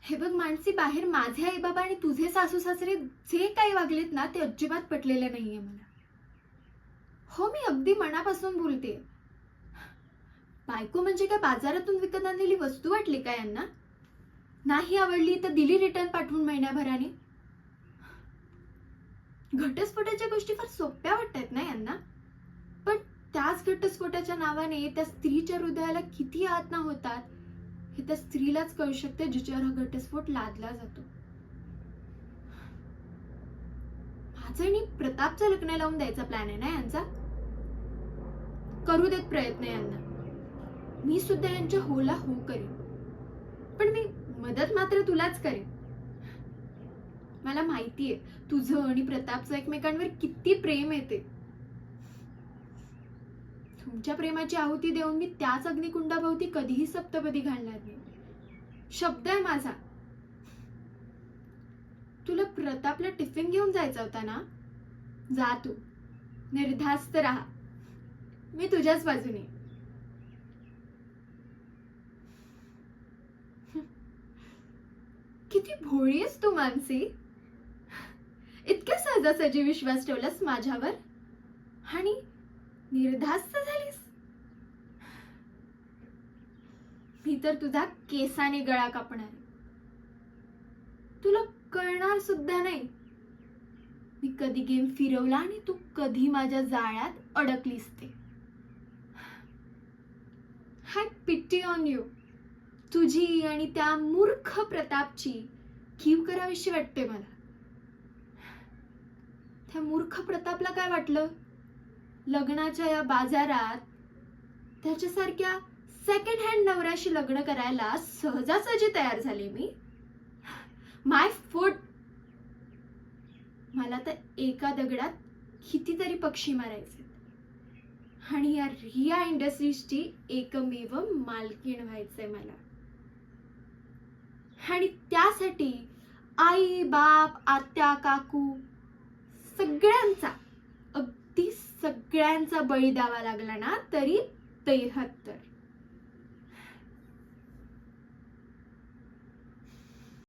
हे बघ मानसी, बाहेर माझे आई बाबा आणि तुझे सासू सासरे जे काही वागलेत ना ते अजिबात पटलेले नाहीये मला. हो, मी अगदी मनापासून बोलते. बायको म्हणजे काय बाजारातून विकत आणलेली वस्तू वाटली का यांना? नाही आवडली तर दिली रिटर्न पाठवून महिन्याभराने. घटस्फोटाच्या गोष्टी फार सोप्या वाटतात ना यांना. पण त्याच घटस्फोटाच्या नावाने त्या स्त्रीच्या हृदयाला किती यातना होतात हे त्या स्त्रीलाच कळू शकते जिच्यावर हा घटस्फोट लादला जातो. माझं आणि प्रतापचं लग्न लावून द्यायचा प्लॅन आहे ना यांचा. करू देत प्रयत्न यांना. मी सुद्धा यांच्या होला हो करेन, पण मी मदत मात्र तुलाच करेन. मला माहितीये तुझं आणि प्रतापचं एकमेकांवर किती प्रेम येते. तुमच्या प्रेमाची आहुती देऊन मी त्याच अग्निकुंडाभोवती कधीही सप्तपदी घालणार नाही. शब्द आहे माझा. तुला प्रतापला टिफिन घेऊन जायचा होता ना, जा तू, निर्धास्त राहा, मी तुझ्याच बाजूने. किती भोळी आहेस तू मानसी. इतक्या सहजासहजी विश्वास ठेवलास माझ्यावर आणि निर्धास्त झालीस. मी तर तुझा केसाने गळा कापणार. तुला कळणार सुद्धा नाही मी कधी गेम फिरवला आणि तू कधी माझ्या जाळ्यात अडकलीस ते. हाय पिटी ऑन यू. तुझी आणि त्या मूर्ख प्रतापची कीव करावीशी वाटते मला. त्या मूर्ख प्रतापला काय वाटलं, लग्नाच्या या बाजारात त्याच्यासारख्या सेकंड हँड नवऱ्याशी लग्न करायला सहजासहजी तयार झाले मी. माय फूट. मला तर एका दगडात कितीतरी पक्षी मारायचे आणि या रिया इंडस्ट्रीजची एकमेव मालकीण व्हायचंय मला. आणि त्यासाठी आई बाप आत्या काकू सगळ्यांचा, अगदी सगळ्यांचा बळी द्यावा लागला ना तरी 73.